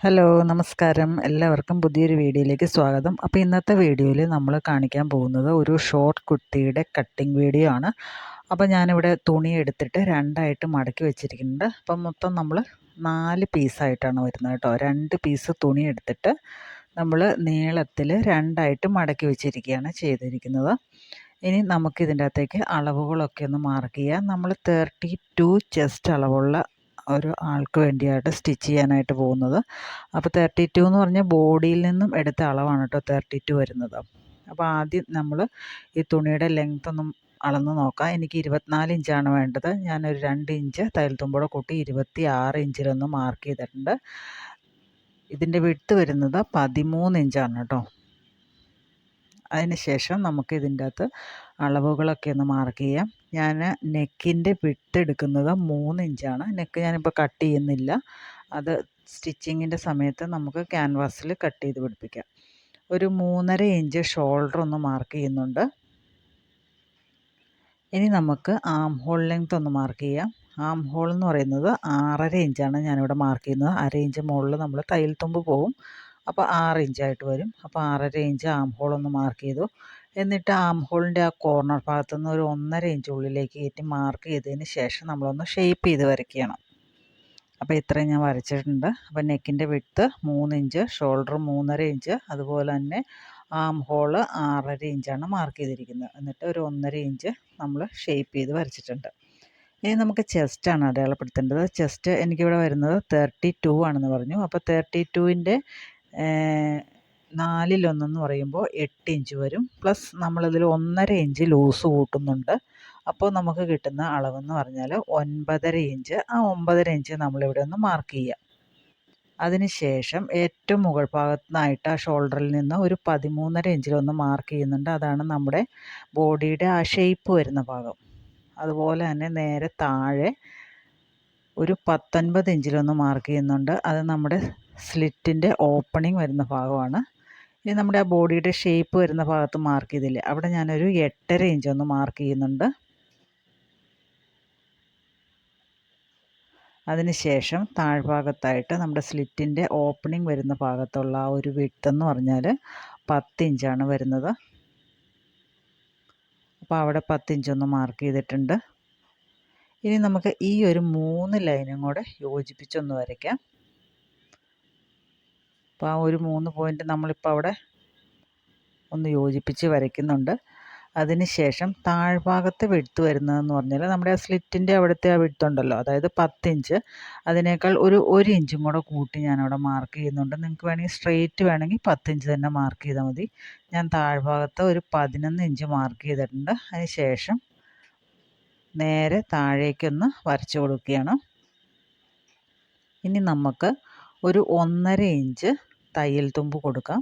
Hello നമസ്കാരം. എല്ലാവർക്കും പുതിയൊരു വീഡിയോയിലേക്ക് സ്വാഗതം. അപ്പോൾ ഇന്നത്തെ വീഡിയോയിൽ നമ്മൾ കാണിക്കാൻ പോകുന്നത് ഒരു ഷോർട്ട് കുർത്തിയുടെ കട്ടിങ് വീഡിയോ ആണ്. അപ്പോൾ ഞാനിവിടെ തുണി എടുത്തിട്ട് രണ്ടായിട്ട് മടക്കി വെച്ചിരിക്കുന്നുണ്ട്. അപ്പം മൊത്തം നമ്മൾ 4 പീസായിട്ടാണ് വരുന്നത് കേട്ടോ. 2 പീസ് തുണി എടുത്തിട്ട് നമ്മൾ നീളത്തിൽ രണ്ടായിട്ട് മടക്കി വെച്ചിരിക്കുകയാണ് ചെയ്തിരിക്കുന്നത്. ഇനി നമുക്കിതിൻ്റെ അകത്തേക്ക് അളവുകളൊക്കെ ഒന്ന് മാർക്ക് ചെയ്യാം. നമ്മൾ 32 ചെസ്റ്റ് അളവുള്ള ഒരു ആൾക്ക് വേണ്ടിയായിട്ട് സ്റ്റിച്ച് ചെയ്യാനായിട്ട് പോകുന്നത്. അപ്പോൾ 32 എന്ന് പറഞ്ഞാൽ ബോഡിയിൽ നിന്നും എടുത്ത അളവാണ് കേട്ടോ 32 വരുന്നത്. അപ്പോൾ ആദ്യം നമ്മൾ ഈ തുണിയുടെ ലെങ്ത് ഒന്നും അളന്ന് നോക്കാം. എനിക്ക് 24 ഇഞ്ചാണ് വേണ്ടത്. ഞാനൊരു 2 ഇഞ്ച് തയ്യൽ തുമ്പോടെ കൂട്ടി 26 ഇഞ്ചിലൊന്ന് മാർക്ക് ചെയ്തിട്ടുണ്ട്. ഇതിൻ്റെ വിഡ്ത്ത് വരുന്നത് 13 ഇഞ്ചാണ് കേട്ടോ. അതിന് ശേഷം നമുക്ക് ഇതിൻ്റെ അകത്ത് അളവുകളൊക്കെ ഒന്ന് മാർക്ക് ചെയ്യാം. ഞാൻ നെക്കിൻ്റെ വിഡ്ത്ത് എടുക്കുന്നത് 3 ഇഞ്ചാണ്. നെക്ക് ഞാനിപ്പോൾ കട്ട് ചെയ്യുന്നില്ല. അത് സ്റ്റിച്ചിങ്ങിൻ്റെ സമയത്ത് നമുക്ക് ക്യാൻവാസിൽ കട്ട് ചെയ്ത് പിടിപ്പിക്കാം. ഒരു 3.5 ഇഞ്ച് ഷോൾഡർ ഒന്ന് മാർക്ക് ചെയ്യുന്നുണ്ട്. ഇനി നമുക്ക് ആം ഹോൾ ലെങ്ത് ഒന്ന് മാർക്ക് ചെയ്യാം. ആം ഹോൾ എന്ന് പറയുന്നത് 6.5 ഇഞ്ചാണ് ഞാനിവിടെ മാർക്ക് ചെയ്യുന്നത്. 1/2 ഇഞ്ച് മുകളിൽ നമ്മൾ തയ്യൽ തുമ്പ് പോവും. അപ്പോൾ 6 ഇഞ്ചായിട്ട് വരും. അപ്പോൾ 6.5 ഇഞ്ച് ആം ഹോൾ ഒന്ന് മാർക്ക് ചെയ്തു. എന്നിട്ട് ആം ഹോളിൻ്റെ ആ കോർണർ ഭാഗത്തു നിന്ന് ഒരു 1.5 ഇഞ്ച് ഉള്ളിലേക്ക് കയറ്റി മാർക്ക് ചെയ്തതിന് ശേഷം നമ്മളൊന്ന് ഷേപ്പ് ചെയ്ത് വരയ്ക്കണം. അപ്പോൾ ഇത്രയും ഞാൻ വരച്ചിട്ടുണ്ട്. അപ്പോൾ നെക്കിൻ്റെ വിഡ്ത്ത് 3 ഇഞ്ച്, ഷോൾഡർ 3.5 ഇഞ്ച്, അതുപോലെ തന്നെ ആം ഹോള് 6.5 ഇഞ്ചാണ് മാർക്ക് ചെയ്തിരിക്കുന്നത്. എന്നിട്ട് ഒരു 1.5 ഇഞ്ച് നമ്മൾ ഷേപ്പ് ചെയ്ത് വരച്ചിട്ടുണ്ട്. ഇനി നമുക്ക് ചെസ്റ്റാണ് അടയാളപ്പെടുത്തേണ്ടത്. ചെസ്റ്റ് എനിക്കിവിടെ വരുന്നത് 32 ആണെന്ന് പറഞ്ഞു. അപ്പോൾ 32ൻ്റെ 4/1 പറയുമ്പോൾ 8 ഇഞ്ച് വരും. പ്ലസ് നമ്മളിതിൽ 1.5 ഇഞ്ച് ലൂസ് കൂട്ടുന്നുണ്ട്. അപ്പോൾ നമുക്ക് കിട്ടുന്ന അളവെന്ന് പറഞ്ഞാൽ 9.5 ഇഞ്ച്. ആ 9.5 ഇഞ്ച് നമ്മളിവിടെ ഒന്ന് മാർക്ക് ചെയ്യുക. അതിനുശേഷം ഏറ്റവും മുകൾ ഭാഗത്തുനിന്നായിട്ട് ആ ഷോൾഡറിൽ നിന്ന് ഒരു 13.5 ഇഞ്ചിലൊന്ന് മാർക്ക് ചെയ്യുന്നുണ്ട്. അതാണ് നമ്മുടെ ബോഡിയുടെ ആ ഷേപ്പ് വരുന്ന ഭാഗം. അതുപോലെ തന്നെ നേരെ താഴെ ഒരു 19 ഇഞ്ചിലൊന്ന് മാർക്ക് ചെയ്യുന്നുണ്ട്. അത് നമ്മുടെ സ്ലിറ്റിൻ്റെ ഓപ്പണിംഗ് വരുന്ന ഭാഗമാണ്. ഇനി നമ്മുടെ ആ ബോഡിയുടെ ഷേപ്പ് വരുന്ന ഭാഗത്ത് മാർക്ക് ചെയ്തില്ലേ, അവിടെ ഞാനൊരു 8.5 ഇഞ്ചൊന്ന് മാർക്ക് ചെയ്യുന്നുണ്ട്. അതിനുശേഷം താഴ്ഭാഗത്തായിട്ട് നമ്മുടെ സ്ലിറ്റിൻ്റെ ഓപ്പണിംഗ് വരുന്ന ഭാഗത്തുള്ള ആ ഒരു വിഡ്ത്ത് എന്ന് പറഞ്ഞാൽ 10 ഇഞ്ചാണ് വരുന്നത്. അപ്പോൾ അവിടെ 10 ഇഞ്ചൊന്ന് മാർക്ക് ചെയ്തിട്ടുണ്ട്. ഇനി നമുക്ക് ഈ ഒരു 3 ലൈനും കൂടെ യോജിപ്പിച്ചൊന്ന് വരയ്ക്കാം. അപ്പോൾ ആ ഒരു 3 പോയിൻ്റ് നമ്മളിപ്പോൾ അവിടെ ഒന്ന് യോജിപ്പിച്ച് വരയ്ക്കുന്നുണ്ട്. അതിനുശേഷം താഴ്ഭാഗത്തെ വിഡ്ത്ത് വരുന്നതെന്ന് പറഞ്ഞാൽ നമ്മുടെ ആ സ്ലിറ്റിൻ്റെ അവിടുത്തെ ആ വിഡ്ത്ത് ഉണ്ടല്ലോ, അതായത് 10 ഇഞ്ച്, അതിനേക്കാൾ ഒരു 1 ഇഞ്ചും കൂടെ കൂട്ടി ഞാനവിടെ മാർക്ക് ചെയ്യുന്നുണ്ട്. നിങ്ങൾക്ക് വേണമെങ്കിൽ സ്ട്രെയിറ്റ് വേണമെങ്കിൽ 10 ഇഞ്ച് തന്നെ മാർക്ക് ചെയ്താൽ മതി. ഞാൻ താഴ്ഭാഗത്ത് ഒരു 11 ഇഞ്ച് മാർക്ക് ചെയ്തിട്ടുണ്ട്. അതിന് ശേഷം നേരെ താഴേക്കൊന്ന് വരച്ചു കൊടുക്കുകയാണ്. ഇനി നമുക്ക് ഒരു 1.5 ഇഞ്ച് തയ്യൽ തുമ്പ് കൊടുക്കാം.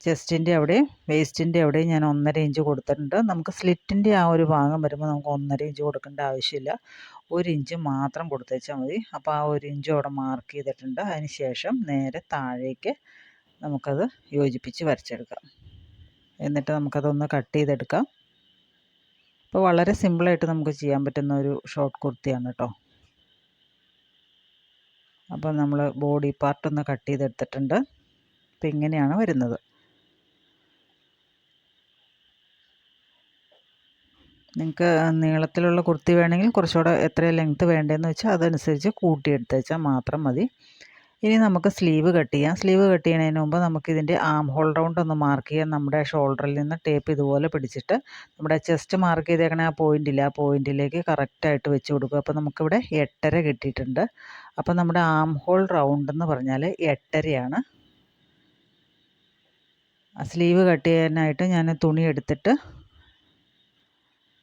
ചെസ്റ്റിൻ്റെ അവിടെയും വേസ്റ്റിൻ്റെ അവിടെയും ഞാൻ 1.5 ഇഞ്ച് കൊടുത്തിട്ടുണ്ട്. നമുക്ക് സ്ലിറ്റിൻ്റെ ആ ഒരു ഭാഗം വരുമ്പോൾ നമുക്ക് 1.5 ഇഞ്ച് കൊടുക്കേണ്ട ആവശ്യമില്ല. 1 ഇഞ്ച് മാത്രം കൊടുത്തേച്ചാൽ മതി. അപ്പോൾ ആ 1 ഇഞ്ച് അവിടെ മാർക്ക് ചെയ്തിട്ടുണ്ട്. അതിന് ശേഷം നേരെ താഴേക്ക് നമുക്കത് യോജിപ്പിച്ച് വരച്ചെടുക്കാം. എന്നിട്ട് നമുക്കതൊന്ന് കട്ട് ചെയ്തെടുക്കാം. അപ്പോൾ വളരെ സിമ്പിളായിട്ട് നമുക്ക് ചെയ്യാൻ പറ്റുന്ന ഒരു ഷോർട്ട് കുർത്തിയാണ് കേട്ടോ. അപ്പോൾ നമ്മൾ ബോഡി പാർട്ടൊന്ന് കട്ട് ചെയ്തെടുത്തിട്ടുണ്ട്. അപ്പോൾ ഇങ്ങനെയാണ് വരുന്നത്. നിങ്ങൾക്ക് നീളത്തിലുള്ള കുർത്തി വേണമെങ്കിൽ കുറച്ചുകൂടെ എത്ര ലെങ്ത്ത് വേണ്ടതെന്ന് വെച്ചാൽ അതനുസരിച്ച് കൂട്ടിയെടുത്തേച്ചാൽ മാത്രം മതി. ഇനി നമുക്ക് സ്ലീവ് കട്ട് ചെയ്യാം. സ്ലീവ് കട്ട് ചെയ്യുന്നതിന് മുമ്പ് നമുക്കിതിൻ്റെ ആം ഹോൾ റൗണ്ട് ഒന്ന് മാർക്ക് ചെയ്യാം. നമ്മുടെ ഷോൾഡറിൽ നിന്ന് ടേപ്പ് ഇതുപോലെ പിടിച്ചിട്ട് നമ്മുടെ ചെസ്റ്റ് മാർക്ക് ചെയ്തേക്കണ ആ പോയിൻ്റില്ല, ആ പോയിൻറ്റിലേക്ക് കറക്റ്റായിട്ട് വെച്ച് കൊടുക്കുക. അപ്പോൾ നമുക്കിവിടെ 8.5 കിട്ടിയിട്ടുണ്ട്. അപ്പോൾ നമ്മുടെ ആം ഹോൾ റൗണ്ട് എന്ന് പറഞ്ഞാൽ 8.5ആണ്. സ്ലീവ് കട്ട് ചെയ്യാനായിട്ട് ഞാൻ തുണി എടുത്തിട്ട്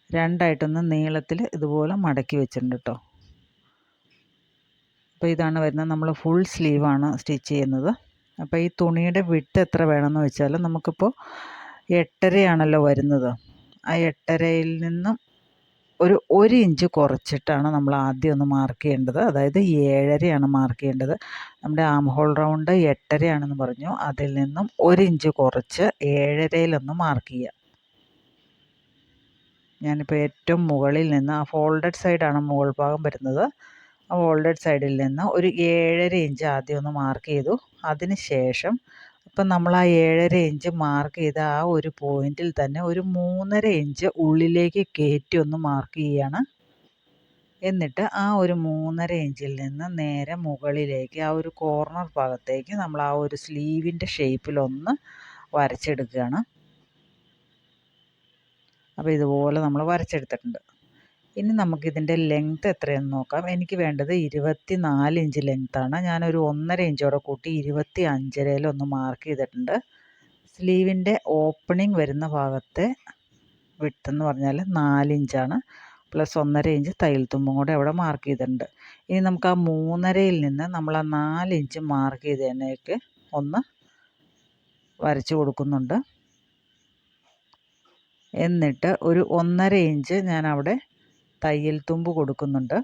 രണ്ടായിട്ടൊന്ന് നീളത്തിൽ ഇതുപോലെ മടക്കി വെച്ചിട്ടുണ്ട് കേട്ടോ. അപ്പോൾ ഇതാണ് വരുന്നത്. നമ്മൾ ഫുൾ സ്ലീവാണ് സ്റ്റിച്ച് ചെയ്യുന്നത്. അപ്പോൾ ഈ തുണിയുടെ വിഡ്ത്ത് എത്ര വേണമെന്ന് വെച്ചാൽ നമുക്കിപ്പോൾ 8.5 വരുന്നത്. ആ 8.5യിൽ നിന്നും ഒരു 1 ഇഞ്ച് കുറച്ചിട്ടാണ് നമ്മൾ ആദ്യം ഒന്ന് മാർക്ക് ചെയ്യേണ്ടത്. അതായത് 7.5ആണ് മാർക്ക് ചെയ്യേണ്ടത്. നമ്മുടെ ആം ഹോൾ റൗണ്ട് 8.5 പറഞ്ഞു. അതിൽ നിന്നും 1 ഇഞ്ച് കുറച്ച് 7.5 മാർക്ക് ചെയ്യുക. ഞാനിപ്പോൾ ഏറ്റവും മുകളിൽ നിന്ന് ആ ഫോൾഡഡ് സൈഡാണ് മുകൾ ഭാഗം വരുന്നത്. ആ ഫോൾഡഡ് സൈഡിൽ നിന്ന് ഒരു 7.5 ഇഞ്ച് ആദ്യം ഒന്ന് മാർക്ക് ചെയ്തു. അതിന് ശേഷം ഇപ്പം നമ്മൾ ആ 7.5 ഇഞ്ച് മാർക്ക് ചെയ്ത ആ ഒരു പോയിന്റിൽ തന്നെ ഒരു 3.5 ഇഞ്ച് ഉള്ളിലേക്ക് കയറ്റി ഒന്ന് മാർക്ക് ചെയ്യുകയാണ്. എന്നിട്ട് ആ ഒരു 3.5 ഇഞ്ചിൽ നിന്ന് നേരെ മുകളിലേക്ക് ആ ഒരു കോർണർ ഭാഗത്തേക്ക് നമ്മൾ ആ ഒരു സ്ലീവിൻ്റെ ഷേപ്പിലൊന്ന് വരച്ചെടുക്കുകയാണ്. അപ്പോൾ ഇതുപോലെ നമ്മൾ വരച്ചെടുത്തിട്ടുണ്ട്. ഇനി നമുക്കിതിൻ്റെ ലെങ്ത്ത് എത്രയെന്ന് നോക്കാം. എനിക്ക് വേണ്ടത് 24 ഇഞ്ച് ലെങ്ത്താണ്. ഞാനൊരു 1.5 ഇഞ്ചോടെ കൂട്ടി 25.5 ഒന്ന് മാർക്ക് ചെയ്തിട്ടുണ്ട്. സ്ലീവിൻ്റെ ഓപ്പണിംഗ് വരുന്ന ഭാഗത്തെ വിഡ്ത്ത് എന്ന് പറഞ്ഞാൽ 4 ഇഞ്ചാണ്. പ്ലസ് 1.5 ഇഞ്ച് തയ്യൽ തുമ്പും കൂടെ അവിടെ മാർക്ക് ചെയ്തിട്ടുണ്ട്. ഇനി നമുക്ക് ആ 3.5യിൽ നിന്ന് നമ്മൾ ആ 4 ഇഞ്ച് മാർക്ക് ചെയ്തതിനേക്ക് ഒന്ന് വരച്ച് കൊടുക്കുന്നുണ്ട്. എന്നിട്ട് ഒരു 1.5 ഇഞ്ച് ഞാൻ അവിടെ തയ്യൽ തുമ്പ് കൊടുക്കുന്നുണ്ട്.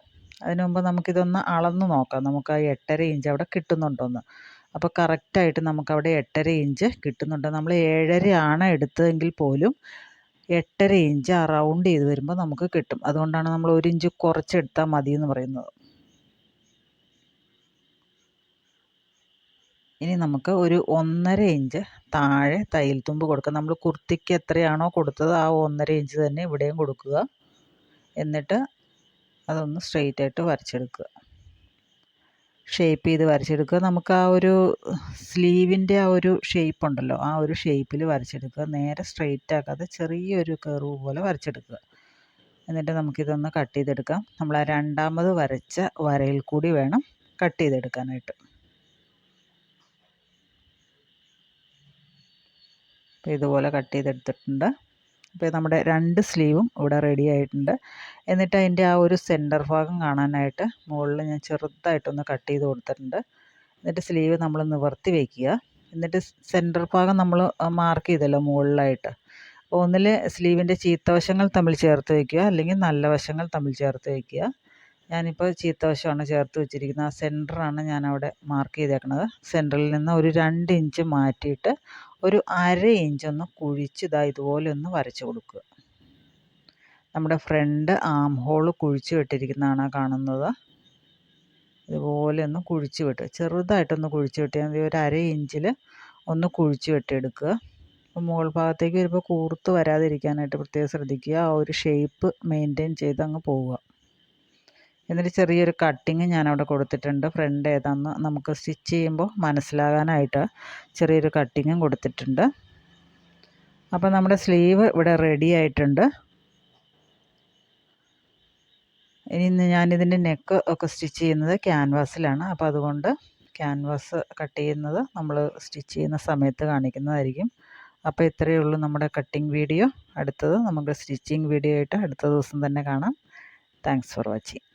അതിന് മുമ്പ് നമുക്കിതൊന്ന് അളന്ന് നോക്കാം. നമുക്ക് ആ 8.5 ഇഞ്ച് അവിടെ കിട്ടുന്നുണ്ടോയെന്ന്. അപ്പോൾ കറക്റ്റായിട്ട് നമുക്കവിടെ 8.5 ഇഞ്ച് കിട്ടുന്നുണ്ട്. നമ്മൾ 7.5 ആണ് എടുത്തതെങ്കിൽ പോലും 8.5 ഇഞ്ച് ആ റൗണ്ട് ചെയ്ത് വരുമ്പോൾ നമുക്ക് കിട്ടും. അതുകൊണ്ടാണ് നമ്മൾ 1 ഇഞ്ച് കുറച്ചെടുത്താൽ മതി എന്ന് പറയുന്നത്. ഇനി നമുക്ക് ഒരു 1.5 ഇഞ്ച് താഴെ തയ്യൽ തുമ്പ് കൊടുക്കാം. നമ്മൾ കുർത്തിക്ക് എത്രയാണോ കൊടുത്തത് ആ 1.5 ഇഞ്ച് തന്നെ ഇവിടെയും കൊടുക്കുക. എന്നിട്ട് അതൊന്ന് സ്ട്രെയിറ്റ് ആയിട്ട് വരച്ചെടുക്കുക. ഷേപ്പ് ചെയ്ത് വരച്ചെടുക്കുക. നമുക്ക് ആ ഒരു സ്ലീവിൻ്റെ ആ ഒരു ഷേപ്പ് ഉണ്ടല്ലോ, ആ ഒരു ഷേപ്പിൽ വരച്ചെടുക്കുക. നേരെ സ്ട്രെയിറ്റ് ആക്കാതെ ചെറിയൊരു കർവ് പോലെ വരച്ചെടുക്കുക. എന്നിട്ട് നമുക്കിതൊന്ന് കട്ട് ചെയ്തെടുക്കാം. നമ്മൾ ആ രണ്ടാമത് വരച്ച വരയിൽ കൂടി വേണം കട്ട് ചെയ്തെടുക്കാനായിട്ട്. അപ്പോൾ ഇതുപോലെ കട്ട് ചെയ്തെടുത്തിട്ടുണ്ട്. അപ്പോൾ നമ്മുടെ 2 സ്ലീവും ഇവിടെ റെഡി ആയിട്ടുണ്ട്. എന്നിട്ട് അതിൻ്റെ ആ ഒരു സെൻറ്റർ ഭാഗം കാണാനായിട്ട് മുകളിൽ ഞാൻ ചെറുതായിട്ടൊന്ന് കട്ട് ചെയ്ത് കൊടുത്തിട്ടുണ്ട്. എന്നിട്ട് സ്ലീവ് നമ്മൾ നിവർത്തി വയ്ക്കുക. എന്നിട്ട് സെൻറ്റർ ഭാഗം നമ്മൾ മാർക്ക് ചെയ്തല്ലോ മുകളിലായിട്ട്. അപ്പോൾ ഒന്നിൽ സ്ലീവിൻ്റെ ചീത്ത വശങ്ങൾ തമ്മിൽ ചേർത്ത് വയ്ക്കുക, അല്ലെങ്കിൽ നല്ല വശങ്ങൾ തമ്മിൽ ചേർത്ത് വയ്ക്കുക. ഞാനിപ്പോൾ ചീത്ത വശമാണ് ചേർത്ത് വെച്ചിരിക്കുന്നത്. ആ സെൻറ്ററാണ് ഞാനവിടെ മാർക്ക് ചെയ്തേക്കുന്നത്. സെൻറ്ററിൽ നിന്ന് ഒരു 2 ഇഞ്ച് മാറ്റിയിട്ട് ഒരു 1/2 ഇഞ്ച് ഒന്ന് കുഴിച്ച് ഇതുപോലെ ഒന്ന് വരച്ച് കൊടുക്കുക. നമ്മുടെ ഫ്രണ്ട് ആം ഹോൾ കുഴിച്ച് വിട്ടിരിക്കുന്നതാണ് കാണുന്നത്. ഇതുപോലെ ഒന്ന് കുഴിച്ച് വിട്ട് ചെറുതായിട്ടൊന്ന് കുഴിച്ച് വെട്ടിയാൽ മതി. ഒരു 1/2 ഇഞ്ചിൽ ഒന്ന് കുഴിച്ച് വെട്ടിയെടുക്കുക. അപ്പോൾ മുകൾ ഭാഗത്തേക്ക് വരുമ്പോൾ കൂർത്ത് വരാതിരിക്കാനായിട്ട് പ്രത്യേകം ശ്രദ്ധിക്കുക. ആ ഒരു ഷേപ്പ് മെയിൻറ്റെയിൻ ചെയ്ത് അങ്ങ് പോവുക. എന്നിട്ട് ചെറിയൊരു കട്ടിങ് ഞാനവിടെ കൊടുത്തിട്ടുണ്ട്. ഫ്രണ്ട് ഏതാണെന്ന് നമുക്ക് സ്റ്റിച്ച് ചെയ്യുമ്പോൾ മനസ്സിലാകാനായിട്ട് ചെറിയൊരു കട്ടിങ്ങും കൊടുത്തിട്ടുണ്ട്. അപ്പോൾ നമ്മുടെ സ്ലീവ് ഇവിടെ റെഡി ആയിട്ടുണ്ട്. ഇനി ഞാനിതിൻ്റെ നെക്ക് ഒക്കെ സ്റ്റിച്ച് ചെയ്യുന്നത് ക്യാൻവാസിലാണ്. അപ്പോൾ അതുകൊണ്ട് ക്യാൻവാസ് കട്ട് ചെയ്യുന്നത് നമ്മൾ സ്റ്റിച്ച് ചെയ്യുന്ന സമയത്ത് കാണിക്കുന്നതായിരിക്കും. അപ്പോൾ ഇത്രയേ ഉള്ളൂ നമ്മുടെ കട്ടിങ് വീഡിയോ. അടുത്തത് നമുക്ക് സ്റ്റിച്ചിങ് വീഡിയോ ആയിട്ട് അടുത്ത ദിവസം തന്നെ കാണാം. Thanks for watching.